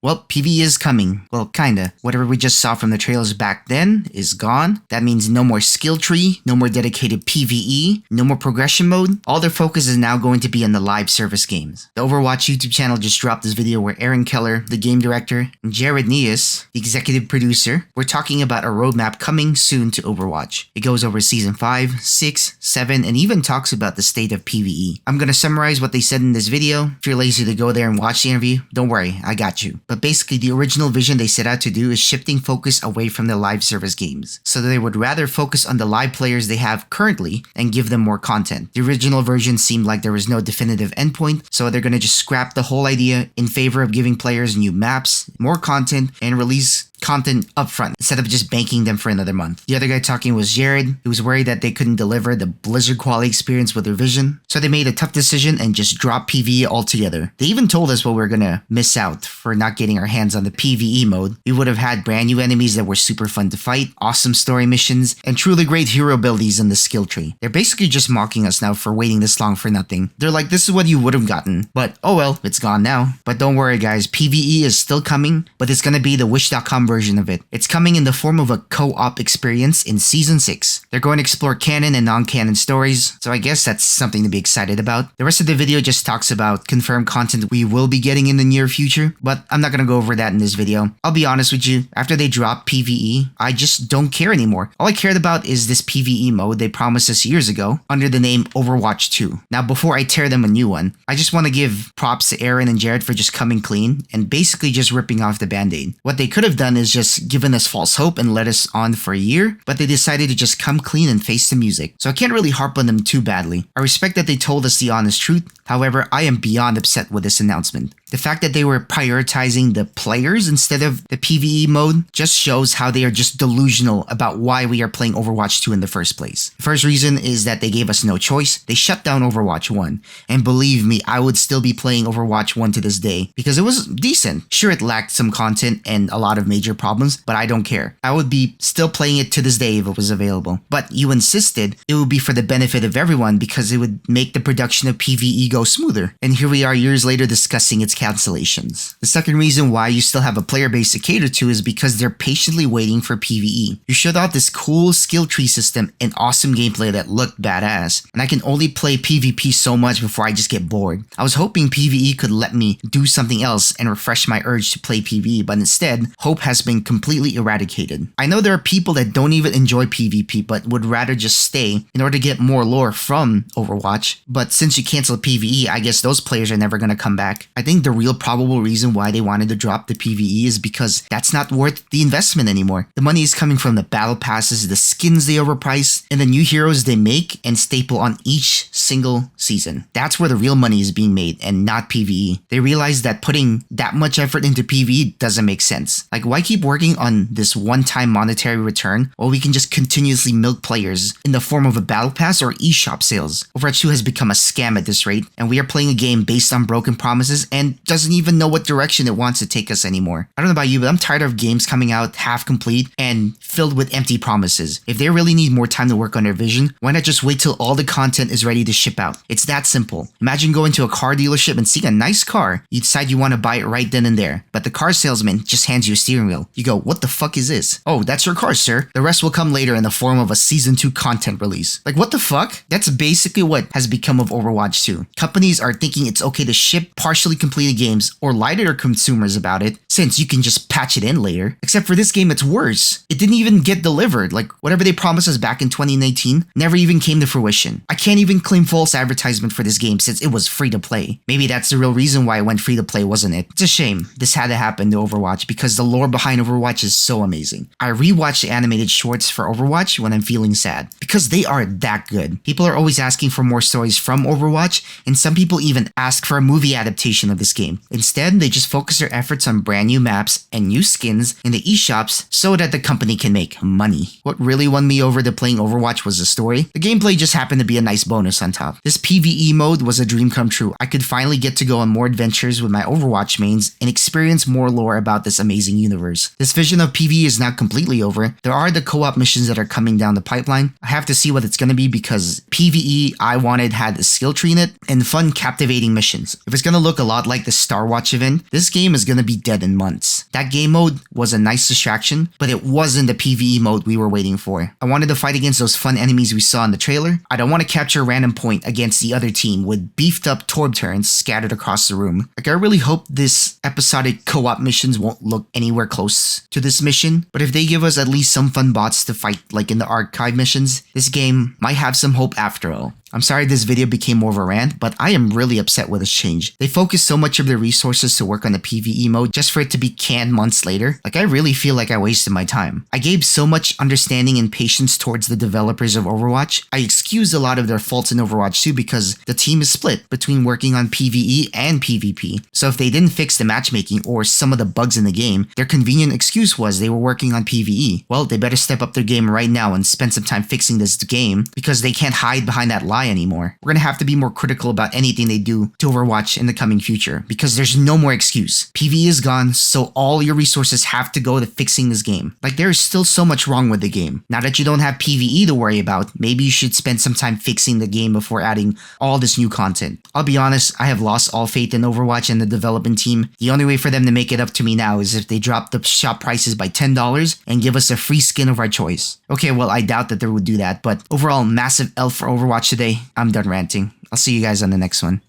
Well, PvE is coming. Well, kinda. Whatever we just saw from the trailers back then is gone. That means no more skill tree, no more dedicated PvE, no more progression mode. All their focus is now going to be on the live service games. The Overwatch YouTube channel just dropped this video where Aaron Keller, the game director, and Jared Neas, the executive producer, were talking about a roadmap coming soon to Overwatch. It goes over Season 5, 6, 7, and even talks about the state of PvE. I'm gonna summarize what they said in this video. If you're lazy to go there and watch the interview, don't worry, I got you. But basically, the original vision they set out to do is shifting focus away from the live service games, so they would rather focus on the live players they have currently and give them more content. The original version seemed like there was no definitive endpoint, so they're gonna just scrap the whole idea in favor of giving players new maps, more content, and release content upfront instead of just banking them for another month. The other guy talking was Jared, who was worried that they couldn't deliver the Blizzard quality experience with their vision, so they made a tough decision and just dropped PvE altogether. They even told us what we were gonna miss out for not getting our hands on the PvE mode. We would have had brand new enemies that were super fun to fight, awesome story missions, and truly great hero abilities in the skill tree. They're basically just mocking us now for waiting this long for nothing. They're like, this is what you would have gotten, but oh well, it's gone now. But don't worry guys, PvE is still coming, but it's gonna be the Wish.com version of it. It's coming in the form of a co-op experience in Season 6. They're going to explore canon and non-canon stories, so I guess that's something to be excited about. The rest of the video just talks about confirmed content we will be getting in the near future, but I'm not gonna go over that in this video. I'll be honest with you, after they dropped PvE, I just don't care anymore. All I cared about is this PvE mode they promised us years ago under the name Overwatch 2. Now before I tear them a new one, I just want to give props to Aaron and Jared for just coming clean and basically just ripping off the band-aid. What they could have done is just given us false hope and let us on for a year, but they decided to just come clean and face the music. So I can't really harp on them too badly. I respect that they told us the honest truth. However, I am beyond upset with this announcement. The fact that they were prioritizing the players instead of the PvE mode just shows how they are just delusional about why we are playing Overwatch 2 in the first place. The first reason is that they gave us no choice. They shut down Overwatch 1. And believe me, I would still be playing Overwatch 1 to this day because it was decent. Sure, it lacked some content and a lot of major problems, but I don't care. I would be still playing it to this day if it was available. But you insisted it would be for the benefit of everyone because it would make the production of PvE go smoother. And here we are years later discussing its cancellations. The second reason why you still have a player base to cater to is because they're patiently waiting for PvE. You showed off this cool skill tree system and awesome gameplay that looked badass, and I can only play PvP so much before I just get bored. I was hoping PvE could let me do something else and refresh my urge to play PvE, but instead, hope has been completely eradicated. I know there are people that don't even enjoy PvP but would rather just stay in order to get more lore from Overwatch, but since you canceled PvE, I guess those players are never gonna come back. I think the real probable reason why they wanted to drop the PvE is because that's not worth the investment anymore. The money is coming from the battle passes, the skins they overprice, and the new heroes they make and staple on each single season. That's where the real money is being made and not PvE. They realize that putting that much effort into PvE doesn't make sense. Like, why keep working on this one-time monetary return while we can just continuously milk players in the form of a battle pass or eShop sales? Overwatch 2 has become a scam at this rate, and we are playing a game based on broken promises and doesn't even know what direction it wants to take us anymore. I don't know about you, but I'm tired of games coming out half complete and filled with empty promises. If they really need more time to work on their vision, why not just wait till all the content is ready to ship out? It's that simple. Imagine going to a car dealership and seeing a nice car. You decide you want to buy it right then and there, but the car salesman just hands you a steering wheel. You go, what the fuck is this? Oh, that's your car, sir. The rest will come later in the form of a Season 2 content release. Like, what the fuck? That's basically what has become of Overwatch 2. Companies are thinking it's okay to ship partially completed games or lie to their consumers about it since you can just patch it in later. Except for this game, it's worse. It didn't even get delivered. Like, whatever they promised us back in 2019 never even came to fruition. I can't even claim false advertisement for this game since it was free to play. Maybe that's the real reason why it went free to play, wasn't it? It's a shame this had to happen to Overwatch because the lore behind Overwatch is so amazing. I rewatch the animated shorts for Overwatch when I'm feeling sad because they are that good. People are always asking for more stories from Overwatch, and some people even ask for a movie adaptation of this game. Instead, they just focus their efforts on brand new maps and new skins in the eShops so that the company can make money. What really won me over to playing Overwatch was the story. The gameplay just happened to be a nice bonus on top. This PvE mode was a dream come true. I could finally get to go on more adventures with my Overwatch mains and experience more lore about this amazing universe. This vision of PvE is not completely over. There are the co-op missions that are coming down the pipeline. I have to see what it's going to be because PvE I wanted had a skill tree in it and fun captivating missions. If it's going to look a lot like the Star Watch event, this game is gonna be dead in months. That game mode was a nice distraction, but it wasn't the PvE mode we were waiting for. I wanted to fight against those fun enemies we saw in the trailer. I don't want to capture a random point against the other team with beefed up Torb turrets scattered across the room. Like, I really hope this episodic co-op missions won't look anywhere close to this mission, but if they give us at least some fun bots to fight like in the archive missions, this game might have some hope after all. I'm sorry this video became more of a rant, but I am really upset with this change. They focused so much of their resources to work on the PvE mode just for it to be canned months later. Like, I really feel like I wasted my time. I gave so much understanding and patience towards the developers of Overwatch. I excused a lot of their faults in Overwatch too because the team is split between working on PvE and PvP. So if they didn't fix the matchmaking or some of the bugs in the game, their convenient excuse was they were working on PvE. Well, they better step up their game right now and spend some time fixing this game because they can't hide behind that lie anymore. We're gonna have to be more critical about anything they do to Overwatch in the coming future because there's no more excuse. PvE is gone, so all your resources have to go to fixing this game. Like, there is still so much wrong with the game. Now that you don't have PvE to worry about, maybe you should spend some time fixing the game before adding all this new content. I'll be honest, I have lost all faith in Overwatch and the development team. The only way for them to make it up to me now is if they drop the shop prices by $10 and give us a free skin of our choice. Okay, well, I doubt that they would do that, but overall, massive L for Overwatch today. I'm done ranting. I'll see you guys on the next one.